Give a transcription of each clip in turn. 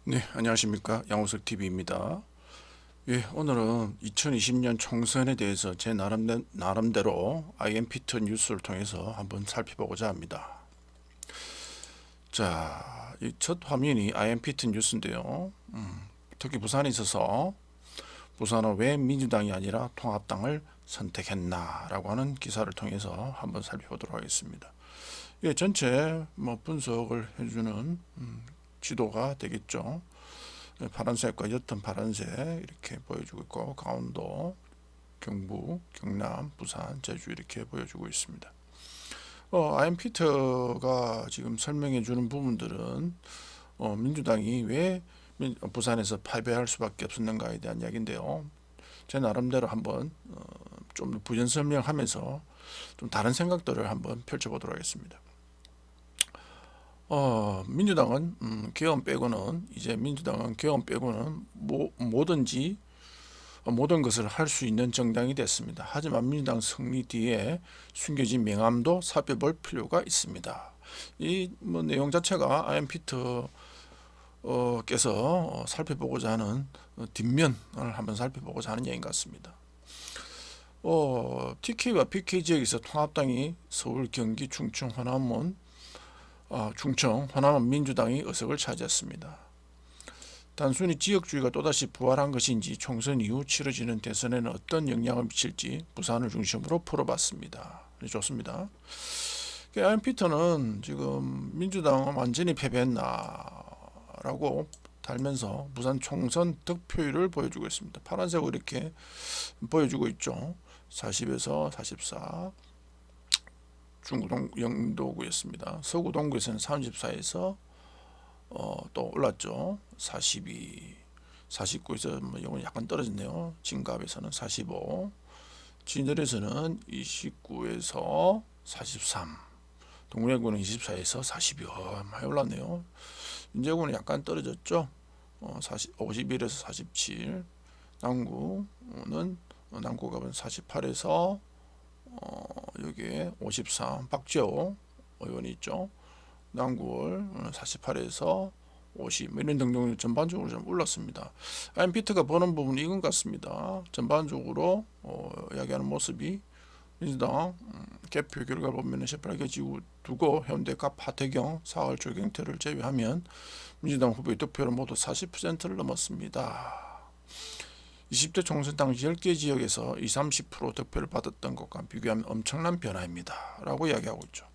네, 안녕하십니까. 양호석 TV입니다. 예, 오늘은 2020년 총선에 대해서 제 나름대로 IM피트 뉴스를 통해서 한번 살펴보고자 합니다. 자, 이 첫 화면이 IM피트 뉴스인데요. 특히 부산에 있어서 부산은 왜 민주당이 아니라 통합당을 선택했나라고 하는 기사를 통해서 한번 살펴보도록 하겠습니다. 예, 전체 분석을 해주는 지도가 되겠죠. 파란색과 옅은 파란색 이렇게 보여주고 있고, 강원도, 경북, 경남, 부산, 제주 이렇게 보여주고 있습니다. 아임피터가 지금 설명해 주는 부분들은 민주당이 왜 부산에서 패배할 수밖에 없었는가에 대한 이야기인데요. 제 나름대로 한번 좀 부연 설명하면서 좀 다른 생각들을 한번 펼쳐보도록 하겠습니다. 민주당은 계엄 빼고는 이제 민주당은 계엄 빼고는 뭐든지 모든 것을 할 수 있는 정당이 됐습니다. 하지만 민주당 승리 뒤에 숨겨진 명암도 살펴볼 필요가 있습니다. 이 내용 자체가 아임피터 께서 살펴보고자 하는 뒷면을 한번 살펴보고자 하는 얘기인 것 같습니다. TK와 PK 지역에서 통합당이 서울, 경기, 충청, 호남은 충청, 호남은 민주당이 의석을 차지했습니다. 단순히 지역주의가 또다시 부활한 것인지 총선 이후 치러지는 대선에는 어떤 영향을 미칠지 부산을 중심으로 풀어봤습니다. 좋습니다. 아임피터는 지금 민주당은 완전히 패배했나라고 달면서 부산 총선 득표율을 보여주고 있습니다. 파란색으로 이렇게 보여주고 있죠. 40에서 44. 중구 영도구였습니다. 서구 동구에서는 34에서 또 올랐죠. 42, 49에서 이건 약간 떨어졌네요. 진갑에서는 45, 진열에서는 29에서 43, 동래구는 24에서 42. 많이 올랐네요. 인제구는 약간 떨어졌죠. 51에서 47, 남구는 남구갑은 48에서 여기에 53 박지호 의원이 있죠. 남구월 48에서 50 이런 등등 전반적으로 좀 올랐습니다. 아임피트가 보는 부분이 이건 같습니다. 전반적으로 이야기하는 모습이 민주당 개표 결과 보면 새빨개 지고 두고 현대갑 하태경 사활 조경태를 제외하면 민주당 후보의 득표율은 모두 40%를 넘었습니다. 20대 총선 당시 10개 지역에서 20-30% 득표를 받았던 것과 비교하면 엄청난 변화입니다. 라고 이야기하고 있죠.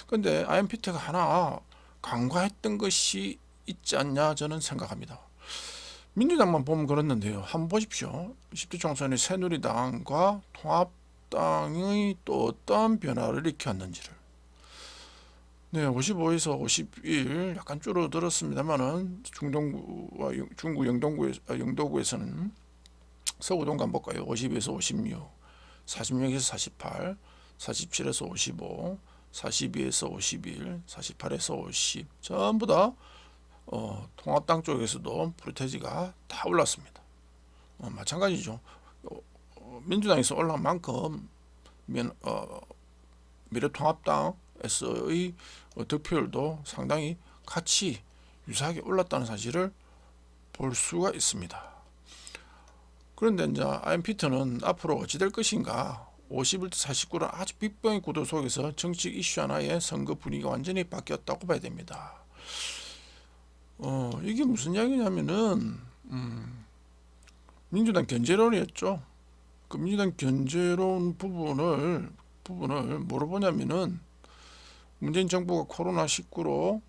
그런데 IMPT가 하나 간과했던 것이 있지 않냐 저는 생각합니다. 민주당만 보면 그렇는데요. 한번 보십시오. 20대 총선에 새누리당과 통합당이 또 어떤 변화를 일으켰는지를. 네, 55에서 51 약간 줄어들었습니다만은 중동구와 중구 영도구에서는 서구 동간 볼까요? 50에서 56, 46에서 48, 47에서 55, 42에서 51, 48에서 50 전부 다 통합당 쪽에서도 프로테지가 다 올랐습니다. 마찬가지죠. 민주당에서 올라간 만큼 미래통합당에서의 득표율도 상당히 같이 유사하게 올랐다는 사실을 볼 수가 있습니다. 그런데 이제 IMPT는 앞으로 어찌 될 것인가 51대 49는 아주 빅뱅의 구도 속에서 정치 이슈 하나의 선거 분위기가 완전히 바뀌었다고 봐야 됩니다. 이게 무슨 이야기냐면은 민주당 견제론이었죠. 그 민주당 견제론 부분을 뭐로 보냐면은 문재인 정부가 코로나19로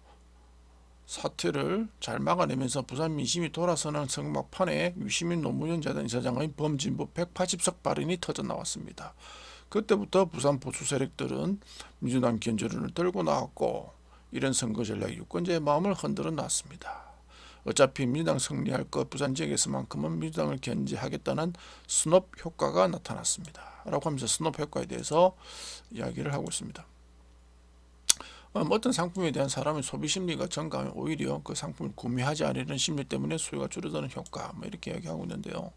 사태를 잘 막아내면서 부산 민심이 돌아서는 선거 막판에 유시민 노무현 재단 이사장의 범진보 180석 발언이 터져 나왔습니다. 그때부터 부산 보수 세력들은 민주당 견제론을 들고 나왔고 이런 선거 전략 유권자의 마음을 흔들어 놨습니다. 어차피 민주당 승리할 것 부산 지역에서만큼은 민주당을 견제하겠다는 스놉 효과가 나타났습니다. 라고 하면서 스놉 효과에 대해서 이야기를 하고 있습니다. 어떤 상품에 대한 사람의 소비 심리가 증가하면 오히려 그 상품을 구매하지 않으려는 심리 때문에 수요가 줄어드는 효과 이렇게 이야기하고 있는데요.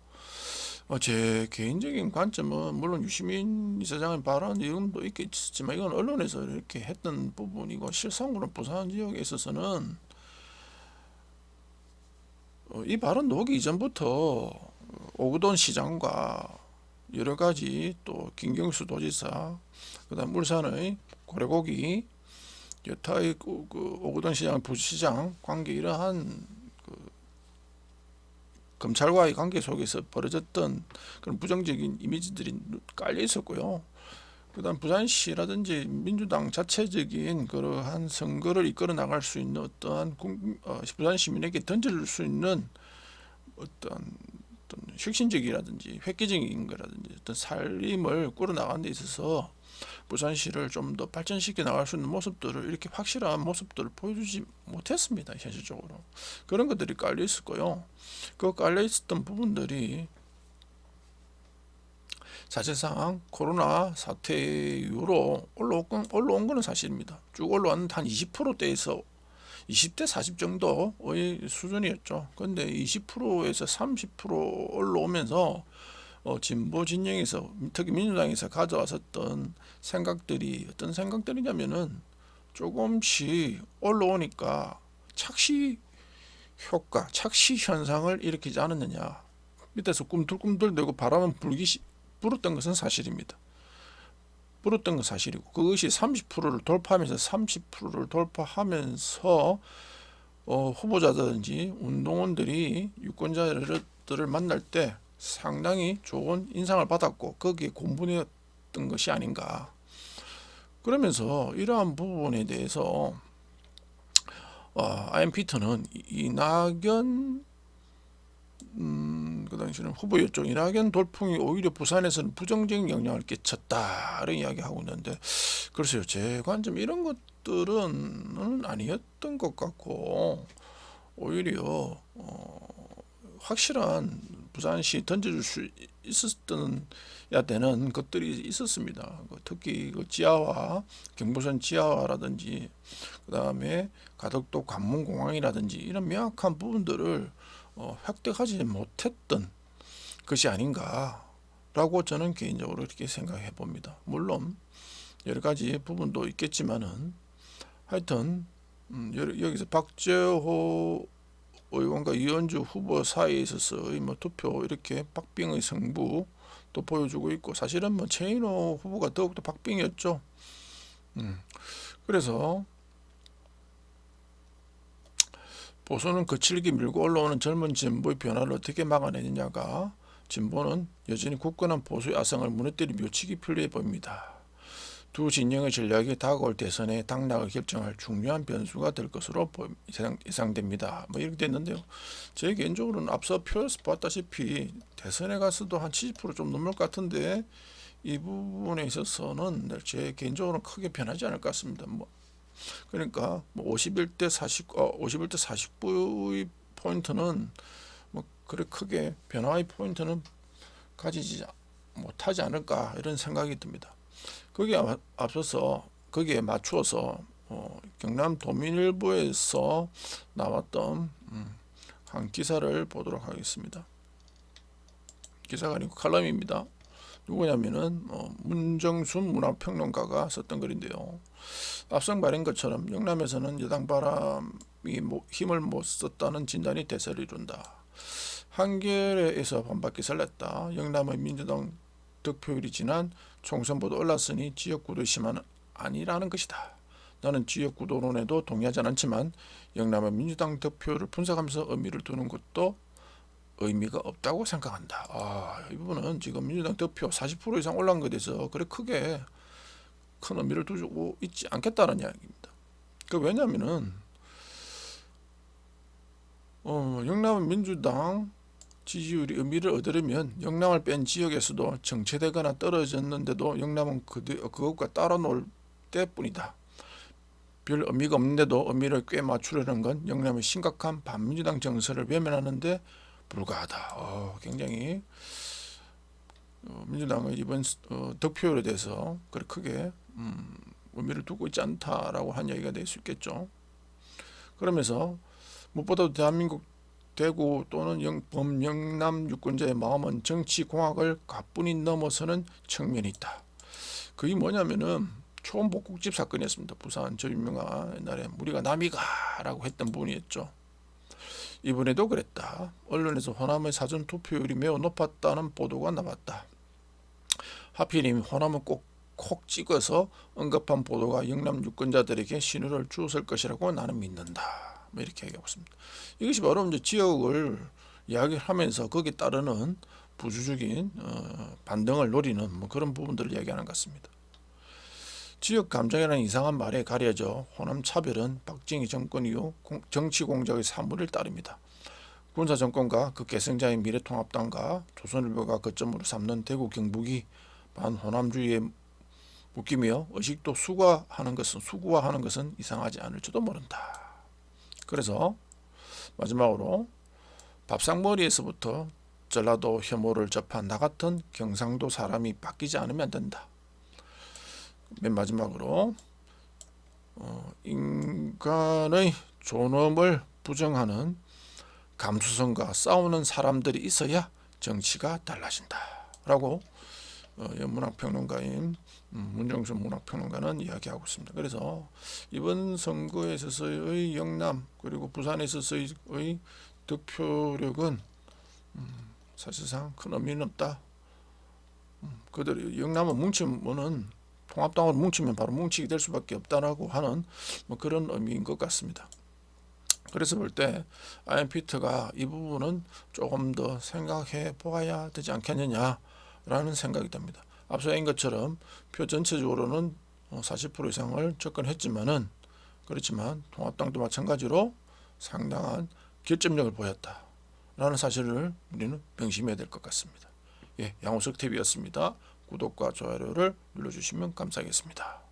제 개인적인 관점은 물론 유시민 이사장의 발언 이름도 있겠지만 이건 언론에서 이렇게 했던 부분이고 실상으로 부산 지역에 있어서는 이 발언 나오기 이전부터 오거돈 시장과 여러 가지 또 김경수 도지사, 그다음 울산의 고래고기, 여타의 그 오거돈 시장, 부시장 관계 이러한 검찰과의 관계 속에서 벌어졌던 그런 부정적인 이미지들이 깔려 있었고요. 그다음 부산시라든지 민주당 자체적인 그러한 선거를 이끌어 나갈 수 있는 어떠한 부산 시민에게 던질 수 있는 어떤 혁신적이라든지 획기적인 거라든지 어떤 살림을 꾸려 나가는 데 있어서 부산시를 좀 더 발전시켜 나갈 수 있는 모습들을 이렇게 확실한 모습들을 보여주지 못했습니다. 현실적으로 그런 것들이 깔려 있었고요. 그 깔려 있었던 부분들이 사실상 코로나 사태 이후로 올라온 거는 사실입니다. 쭉 올라왔는데 한 20%대에서 20대 40 정도의 수준이었죠. 근데 20%에서 30% 올라오면서 진보 진영에서 특히 민주당에서 가져왔었던 생각들이 어떤 생각들이냐면은 조금씩 올라오니까 착시 효과, 착시 현상을 일으키지 않았느냐. 밑에서 꿈틀꿈틀대고 바람은 불었던 것은 사실입니다. 불었던 건 사실이고 그것이 30%를 돌파하면서 30%를 돌파하면서 후보자든지 운동원들이 유권자들을 만날 때 상당히 좋은 인상을 받았고 거기에 공분했던 것이 아닌가. 그러면서 이러한 부분에 대해서 아임 피터는 이낙연 그 당시에는 후보였죠. 이낙연 돌풍이 오히려 부산에서는 부정적인 영향을 끼쳤다 이런 이야기하고 있는데 글쎄요, 제 관점 이런 것들은 아니었던 것 같고 오히려 확실한 부산시 던져줄 수 있었던 야 되는 것들이 있었습니다. 특히 그 지하화, 경부선 지하화라든지 그 다음에 가덕도 관문공항이라든지 이런 명확한 부분들을 획득하지 못했던 것이 아닌가라고 저는 개인적으로 이렇게 생각해 봅니다. 물론 여러 가지 부분도 있겠지만은 하여튼 여기서 박재호 의원과 이현주 후보 사이에 있어서의 투표 이렇게 박빙의 승부도 보여주고 있고 사실은 최인호 후보가 더욱더 박빙이었죠. 그래서 보수는 거칠게 밀고 올라오는 젊은 진보의 변화를 어떻게 막아내느냐가 진보는 여전히 굳건한 보수의 아성을 무너뜨리 묘치기 필요해 보입니다. 두 진영의 전략이 다가올 대선의 당락을 결정할 중요한 변수가 될 것으로 예상됩니다. 이렇게 됐는데요. 제 개인적으로는 앞서 표에서 봤다시피 대선에 가서도 한 70%좀 넘을 것 같은데 이 부분에 있어서는 제 개인적으로는 크게 변하지 않을 것 같습니다. 그러니까 51대 49의 포인트는 그래 크게 변화의 포인트는 가지지 못하지 않을까 이런 생각이 듭니다. 거기에 앞서서 거기에 맞추어서 경남 도민일보에서 나왔던 한 기사를 보도록 하겠습니다. 기사가 아니고 칼럼입니다. 누구냐면은 문정순 문화평론가가 썼던 글인데요. 앞서 말한 것처럼 영남에서는 여당 바람이 힘을 못 썼다는 진단이 대세를 이룬다. 한겨레에서 반박 기사를 냈다. 영남의 민주당 득표율이 지난 총선보다 올랐으니 지역구도 심한 아니라는 것이다. 나는 지역구도론에도 동의하지 않지만 영남의 민주당 득표율을 분석하면서 의미를 두는 것도 의미가 없다고 생각한다. 이 부분은 지금 민주당 득표 40% 이상 올라간 것에 대해서 그래 크게 큰 의미를 두고 있지 않겠다는 이야기입니다. 왜냐하면은 영남 민주당 지지율이 의미를 얻으려면 영남을 뺀 지역에서도 정체되거나 떨어졌는데도 영남은 그것과 따라 놀 때뿐이다. 별 의미가 없는데도 의미를 꽤 맞추려는 건 영남의 심각한 반민주당 정서를 외면하는데 불과하다. 굉장히 민주당의 이번 득표율에 대해서 그렇게 크게 의미를 두고 있지 않다라고 한 얘기가 될 수 있겠죠. 그러면서 무엇보다도 대한민국 대구 또는 범영남 유권자의 마음은 정치 공학을 가뿐히 넘어서는 측면이 있다. 그게 뭐냐면은 초원복국집 사건이었습니다. 부산 저 유명한 옛날에 우리가 남이가라고 했던 부분이었죠. 이번에도 그랬다. 언론에서 호남의 사전 투표율이 매우 높았다는 보도가 나왔다. 하필이면 호남은 꼭 찍어서 언급한 보도가 영남 유권자들에게 신호를 주었을 것이라고 나는 믿는다. 뭐 이렇게 얘기하고 있습니다. 이것이 바로 이제 지역을 이야기하면서 거기에 따르는 부수적인 반등을 노리는 뭐 그런 부분들을 얘기하는 것 같습니다. 지역 감정이라는 이상한 말에 가려져 호남 차별은 박정희 정권 이후 정치 공작의 사물을 따릅니다. 군사 정권과 그 계승자인 미래통합당과 조선일보가 거점으로 삼는 대구 경북이 반호남주의에 묶이며 의식도 수구화하는 것은 이상하지 않을지도 모른다. 그래서 마지막으로 밥상머리에서부터 전라도 혐오를 접한 나 같은 경상도 사람이 바뀌지 않으면 안 된다. 맨 마지막으로 인간의 존엄을 부정하는 감수성과 싸우는 사람들이 있어야 정치가 달라진다 라고 문학평론가인 문정수 문학평론가는 이야기하고 있습니다. 그래서 이번 선거에 있어서의 영남 그리고 부산에 있어서의 득표력은 사실상 큰 의미는 없다. 그들이 영남은 뭉치면은 통합당으로 뭉치면 바로 뭉치게 될 수밖에 없다라고 하는 뭐 그런 의미인 것 같습니다. 그래서 볼 때 아이언 피터가 이 부분은 조금 더 생각해 보아야 되지 않겠느냐라는 생각이 듭니다. 앞서 얘기한 것처럼 표 전체적으로는 40% 이상을 접근했지만은 그렇지만 통합당도 마찬가지로 상당한 결집력을 보였다라는 사실을 우리는 명심해야 될 것 같습니다. 예, 양호석 TV였습니다. 구독과 좋아요를 눌러주시면 감사하겠습니다.